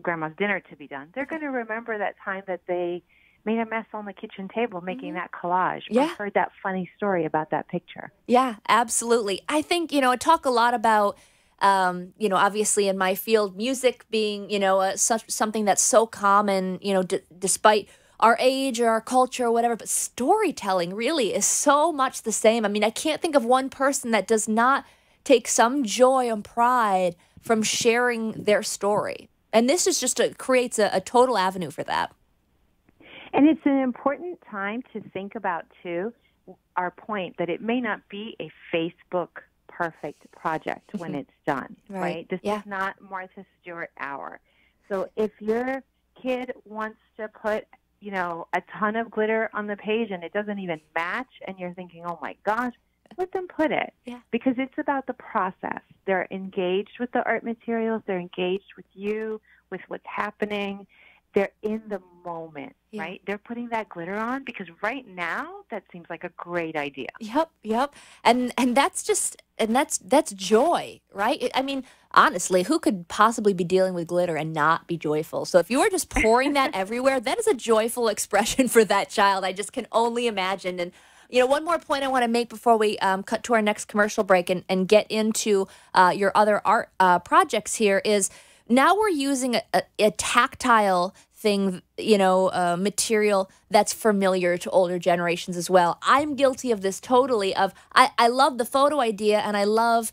grandma's dinner to be done. They're going to remember that time that they made a mess on the kitchen table making that collage. Yeah. I heard that funny story about that picture. Yeah, absolutely. I think, I talk a lot about, obviously in my field, music being, something that's so common, despite our age or our culture or whatever, but storytelling really is so much the same. I mean, I can't think of one person that does not take some joy and pride from sharing their story. And this is just creates a total avenue for that. And it's an important time to think about, too, our point that it may not be a Facebook perfect project when it's done, right? This is not Martha Stewart hour. So if your kid wants to put a ton of glitter on the page and it doesn't even match and you're thinking, oh my gosh, let them put it. Yeah. Because it's about the process. They're engaged with the art materials. They're engaged with you, with what's happening. They're in the moment, right? They're putting that glitter on because right now that seems like a great idea. Yep. And that's joy, right? I mean, honestly, who could possibly be dealing with glitter and not be joyful? So if you are just pouring that everywhere, that is a joyful expression for that child. I just can only imagine. And one more point I want to make before we cut to our next commercial break and get into your other art projects here is now we're using a tactile thing, material that's familiar to older generations as well. I'm guilty of this totally. I love the photo idea and I love,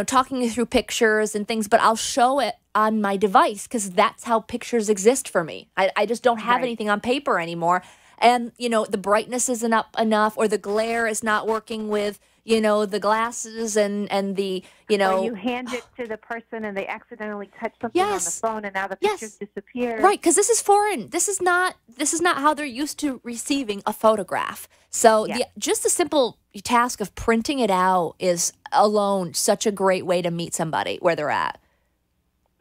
talking through pictures and things, but I'll show it on my device because that's how pictures exist for me. I just don't have anything on paper anymore. And, the brightness isn't up enough, or the glare is not working with, the glasses and the, Or you hand it to the person and they accidentally touch something on the phone and now the pictures disappear. Right, because this is foreign. This is not how they're used to receiving a photograph. So just the simple task of printing it out is alone such a great way to meet somebody where they're at.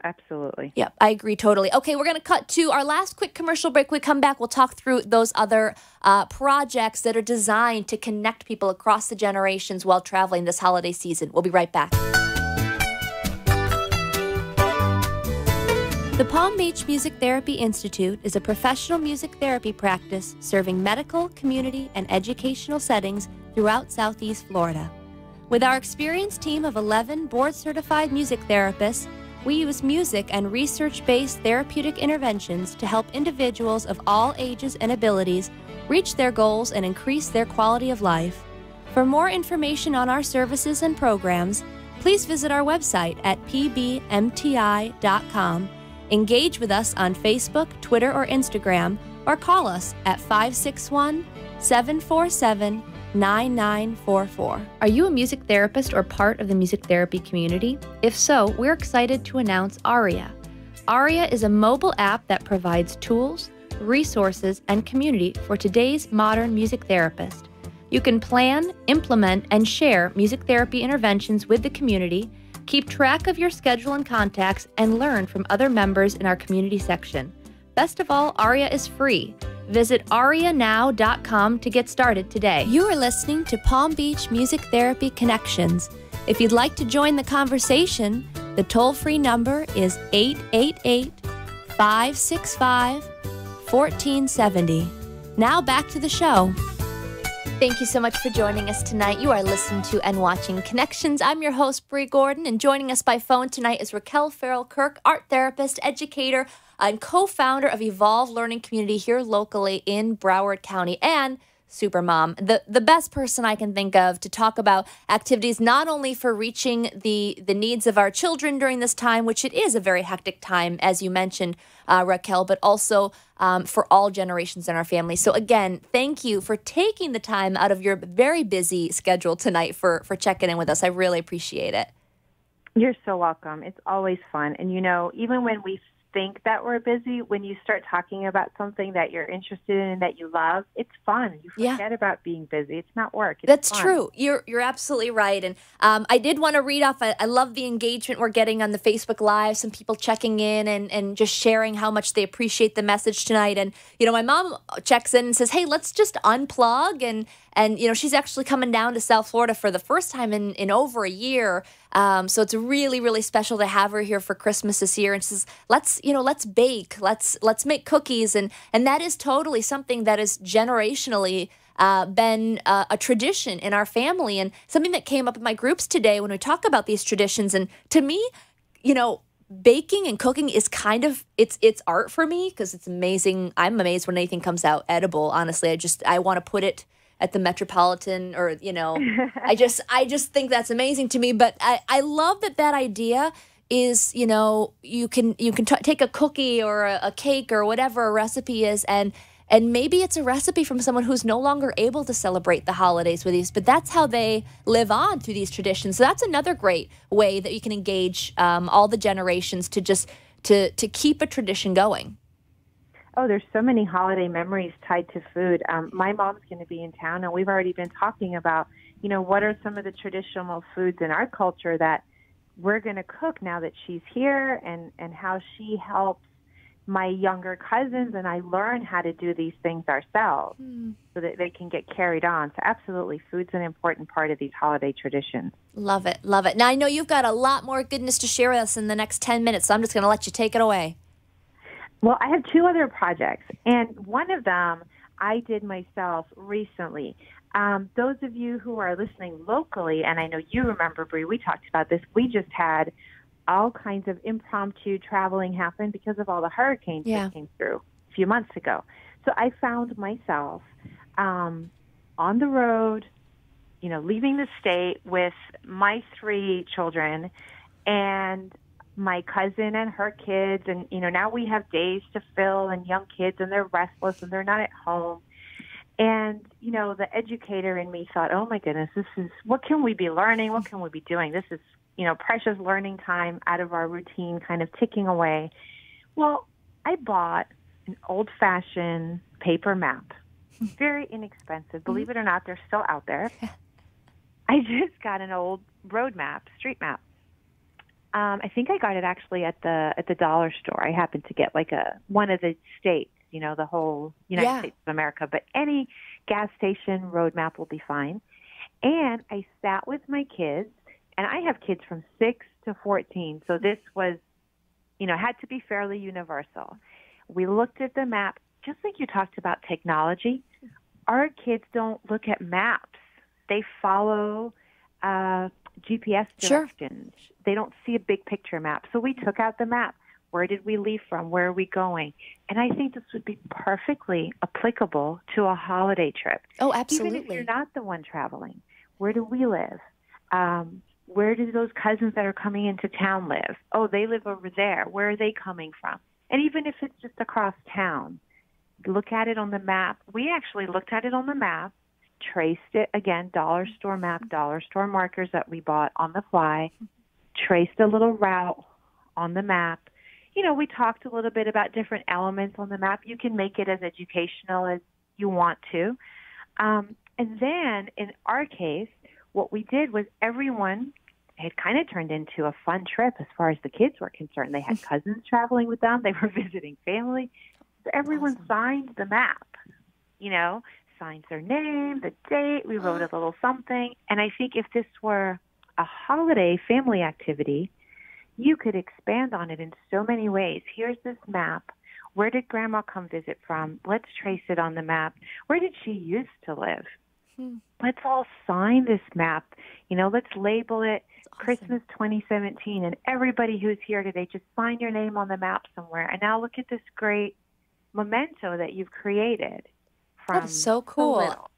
Absolutely. Yep, I agree totally. Okay, we're going to cut to our last quick commercial break. When we come back, we'll talk through those other projects that are designed to connect people across the generations while traveling this holiday season. We'll be right back. The Palm Beach Music Therapy Institute is a professional music therapy practice serving medical, community, and educational settings throughout Southeast Florida. With our experienced team of 11 board-certified music therapists, we use music and research-based therapeutic interventions to help individuals of all ages and abilities reach their goals and increase their quality of life. For more information on our services and programs, please visit our website at pbmti.com, engage with us on Facebook, Twitter, or Instagram, or call us at 561-747-9944. Are you a music therapist or part of the music therapy community? If so, we're excited to announce Aria. Aria is a mobile app that provides tools, resources, and community for today's modern music therapist. You can plan, implement, and share music therapy interventions with the community, keep track of your schedule and contacts, and learn from other members in our community section. Best of all, Aria is free. Visit arianow.com to get started today. You are listening to Palm Beach Music Therapy Connections. If you'd like to join the conversation, the toll-free number is 888-565-1470. Now back to the show. Thank you so much for joining us tonight. You are listening to and watching Connections. I'm your host, Bree Gordon, and joining us by phone tonight is Raquel Farrell-Kirk, art therapist, educator, and co-founder of Evolve Learning Community here locally in Broward County, and Supermom, the best person I can think of to talk about activities not only for reaching the needs of our children during this time, which it is a very hectic time, as you mentioned, Raquel, but also for all generations in our family. So again, thank you for taking the time out of your very busy schedule tonight for checking in with us. I really appreciate it. You're so welcome. It's always fun. And, even when we think that we're busy, when you start talking about something that you're interested in and that you love, it's fun. You forget about being busy. It's not work. It's fun. True. You're absolutely right. And I did want to read off, I love the engagement we're getting on the Facebook Live, some people checking in and just sharing how much they appreciate the message tonight. And, my mom checks in and says, hey, let's just unplug. And she's actually coming down to South Florida for the first time in over a year. So it's really, really special to have her here for Christmas this year. And she says, let's bake, let's make cookies. And that is totally something that is generationally been a tradition in our family, and something that came up in my groups today when we talk about these traditions. And to me, baking and cooking is kind of, it's art for me, because it's amazing. I'm amazed when anything comes out edible. Honestly, I want to put it at the Metropolitan, or, I just think that's amazing to me. But I love that idea is, you can take a cookie or a cake or whatever a recipe is, and maybe it's a recipe from someone who's no longer able to celebrate the holidays with these, but that's how they live on through these traditions. So that's another great way that you can engage all the generations to just to keep a tradition going. Oh, there's so many holiday memories tied to food. My mom's going to be in town, and we've already been talking about, what are some of the traditional foods in our culture that we're going to cook now that she's here, and how she helps my younger cousins and I learn how to do these things ourselves so that they can get carried on. So absolutely, food's an important part of these holiday traditions. Love it. Love it. Now, I know you've got a lot more goodness to share with us in the next 10 minutes, so I'm just going to let you take it away. Well, I have two other projects, and one of them I did myself recently. Those of you who are listening locally, and I know you remember, Bree, we talked about this, we just had all kinds of impromptu traveling happen because of all the hurricanes that came through a few months ago. So I found myself on the road, leaving the state with my 3 children, and my cousin and her kids, and now we have days to fill and young kids, and they're restless and they're not at home. And the educator in me thought, oh my goodness, this is, what can we be learning? What can we be doing? This is precious learning time out of our routine, kind of ticking away. Well, I bought an old-fashioned paper map, very inexpensive. Believe it or not, they're still out there. I just got an old road map, street map. I think I got it actually at the dollar store. I happened to get like one of the states, the whole United States of America, but any gas station road map will be fine. And I sat with my kids, and I have kids from 6 to 14, so this was, had to be fairly universal. We looked at the map, just like you talked about technology. Our kids don't look at maps. They follow GPS directions. Sure. They don't see a big picture map. So we took out the map. Where did we leave from? Where are we going? And I think this would be perfectly applicable to a holiday trip. Oh, absolutely. Even if you're not the one traveling. Where do we live? Where do those cousins that are coming into town live? Oh, they live over there. Where are they coming from? And even if it's just across town, look at it on the map. We actually looked at it on the map, traced it, again, dollar store map, dollar store markers that we bought on the fly, traced a little route on the map. We talked a little bit about different elements on the map. You can make it as educational as you want to. And then in our case, what we did was everyone had kind of turned into a fun trip as far as the kids were concerned. They had cousins traveling with them. They were visiting family. So everyone signed the map, signed their name, the date. We wrote a little something. And I think if this were a holiday family activity, you could expand on it in so many ways. Here's this map. Where did Grandma come visit from? Let's trace it on the map. Where did she used to live? Let's all sign this map. Let's label it Christmas 2017. And everybody who's here today, just sign your name on the map somewhere. And now look at this great memento that you've created. That is so cool.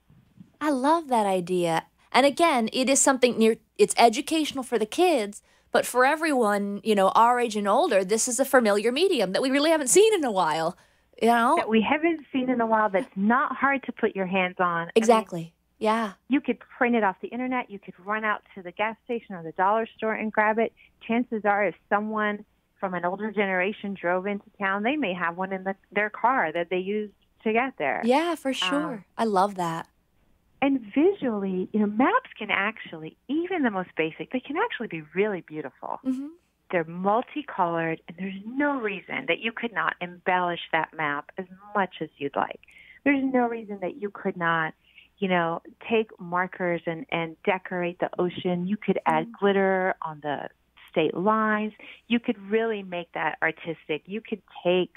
I love that idea. And again, it is something it's educational for the kids, but for everyone, our age and older, this is a familiar medium that we really haven't seen in a while, That we haven't seen in a while, that's not hard to put your hands on. Exactly. Yeah. You could print it off the internet. You could run out to the gas station or the dollar store and grab it. Chances are if someone from an older generation drove into town, they may have one in their car that they used to get there. Yeah, for sure. I love that. And visually, maps can actually, even the most basic, they can actually be really beautiful. Mm-hmm. They're multicolored, and there's no reason that you could not embellish that map as much as you'd like. There's no reason that you could not, take markers and decorate the ocean. You could add glitter on the state lines. You could really make that artistic. You could take,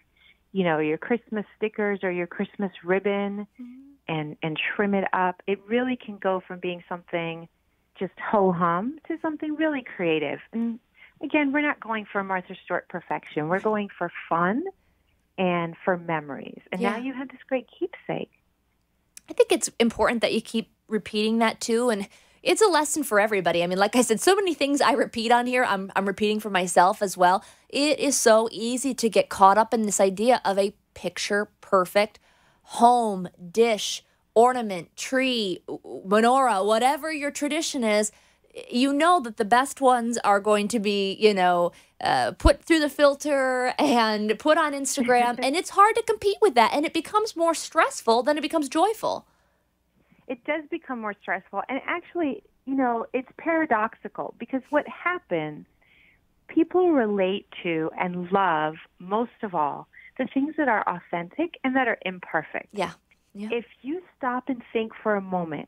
your Christmas stickers or your Christmas ribbon and trim it up. It really can go from being something just ho-hum to something really creative. And again, we're not going for Martha Stewart perfection. We're going for fun and for memories. And now you have this great keepsake. I think it's important that you keep repeating that too. And it's a lesson for everybody. I mean, like I said, so many things I repeat on here, I'm repeating for myself as well. It is so easy to get caught up in this idea of a picture-perfect home, dish, ornament, tree, menorah, whatever your tradition is. That the best ones are going to be, put through the filter and put on Instagram. And it's hard to compete with that. And it becomes more stressful than it becomes joyful. It does become more stressful. And actually, it's paradoxical because what happens, people relate to and love, most of all, the things that are authentic and that are imperfect. Yeah. If you stop and think for a moment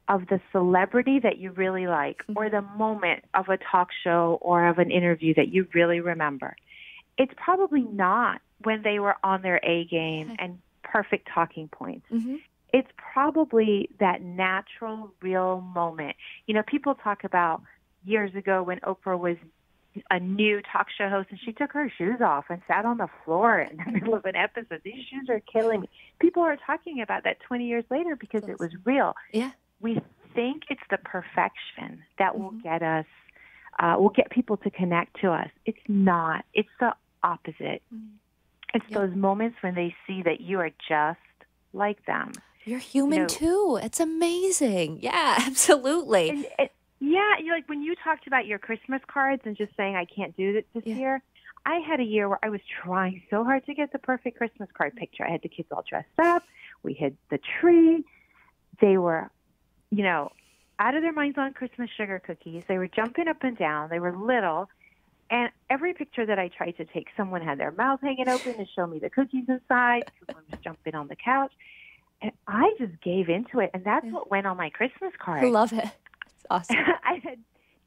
of the celebrity that you really like or the moment of a talk show or of an interview that you really remember, it's probably not when they were on their A game and perfect talking points. Mm-hmm. It's probably that natural, real moment. People talk about years ago when Oprah was a new talk show host and she took her shoes off and sat on the floor in the middle of an episode. These shoes are killing me. People are talking about that 20 years later because it was real. Yeah. We think it's the perfection that will get us will get people to connect to us. It's not. It's the opposite. It's those moments when they see that you are just like them. You're human too. It's amazing. Yeah, absolutely. And you're like when you talked about your Christmas cards and just saying I can't do it this year. I had a year where I was trying so hard to get the perfect Christmas card picture. I had the kids all dressed up. We had the tree. They were, out of their minds on Christmas sugar cookies. They were jumping up and down. They were little. And every picture that I tried to take, someone had their mouth hanging open to show me the cookies inside. Someone was jumping on the couch. And I just gave into it. And that's what went on my Christmas card. I love it. It's awesome. I had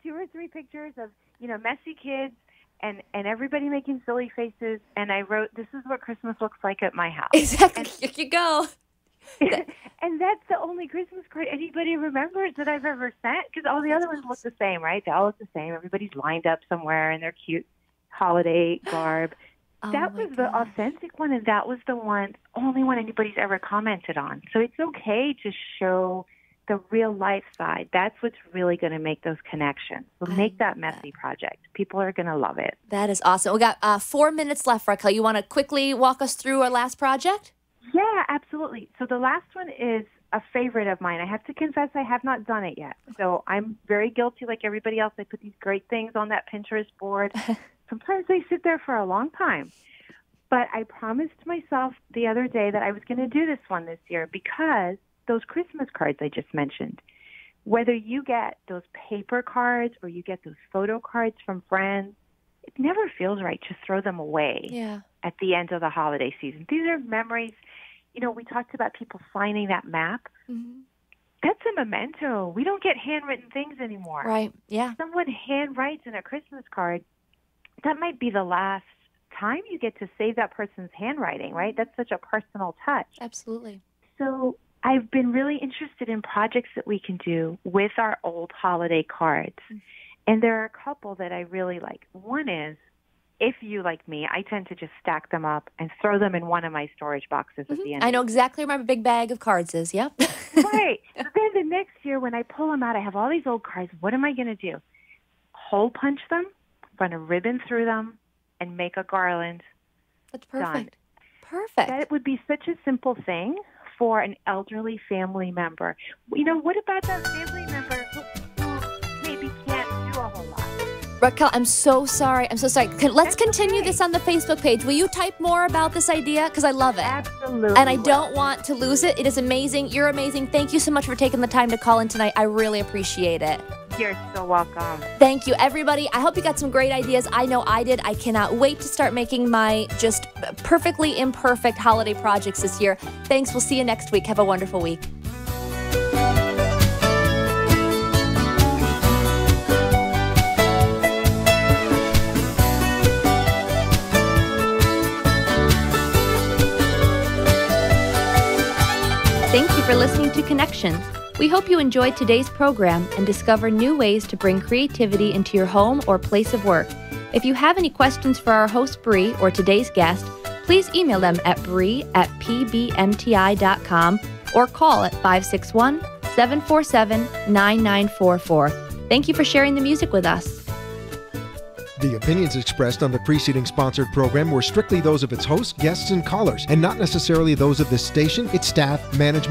2 or 3 pictures of, messy kids and everybody making silly faces. And I wrote, this is what Christmas looks like at my house. Exactly. Here you go. And that's the only Christmas card anybody remembers that I've ever sent, because all the other ones look the same, right? They all look the same. Everybody's lined up somewhere in their cute holiday garb. That was the authentic one, and that was the only one anybody's ever commented on. So it's okay to show the real life side. That's what's really going to make those connections. So make that messy project. People are going to love it. That is awesome. We got 4 minutes left, Raquel. You want to quickly walk us through our last project? Yeah, absolutely. So the last one is a favorite of mine. I have to confess I have not done it yet. So I'm very guilty like everybody else. I put these great things on that Pinterest board. Sometimes they sit there for a long time. But I promised myself the other day that I was going to do this one this year because those Christmas cards I just mentioned, whether you get those paper cards or you get those photo cards from friends, it never feels right to throw them away at the end of the holiday season. These are memories. We talked about people signing that map. Mm-hmm. That's a memento. We don't get handwritten things anymore. Right, yeah. Someone handwrites in a Christmas card, that might be the last time you get to save that person's handwriting, right? That's such a personal touch. Absolutely. So I've been really interested in projects that we can do with our old holiday cards. Mm-hmm. And there are a couple that I really like. One is, if you, like me, I tend to just stack them up and throw them in one of my storage boxes at the end. I know exactly where my big bag of cards is, yep. Right. So then the next year when I pull them out, I have all these old cards. What am I going to do? Hole punch them, run a ribbon through them, and make a garland. That's perfect. Done. Perfect. That would be such a simple thing for an elderly family member. What about that family member who maybe can't do a whole lot? Raquel, I'm so sorry. Let's continue this on the Facebook page. Will you type more about this idea? Because I love it. Absolutely. And I don't want to lose it. It is amazing. You're amazing. Thank you so much for taking the time to call in tonight. I really appreciate it. You're so welcome. Thank you, everybody. I hope you got some great ideas. I know I did. I cannot wait to start making my just perfectly imperfect holiday projects this year. Thanks. We'll see you next week. Have a wonderful week. Thank you for listening to Connections. We hope you enjoyed today's program and discover new ways to bring creativity into your home or place of work. If you have any questions for our host, Bree, or today's guest, please email them at bree@pbmti.com or call at 561-747-9944. Thank you for sharing the music with us. The opinions expressed on the preceding sponsored program were strictly those of its hosts, guests, and callers, and not necessarily those of this station, its staff, management,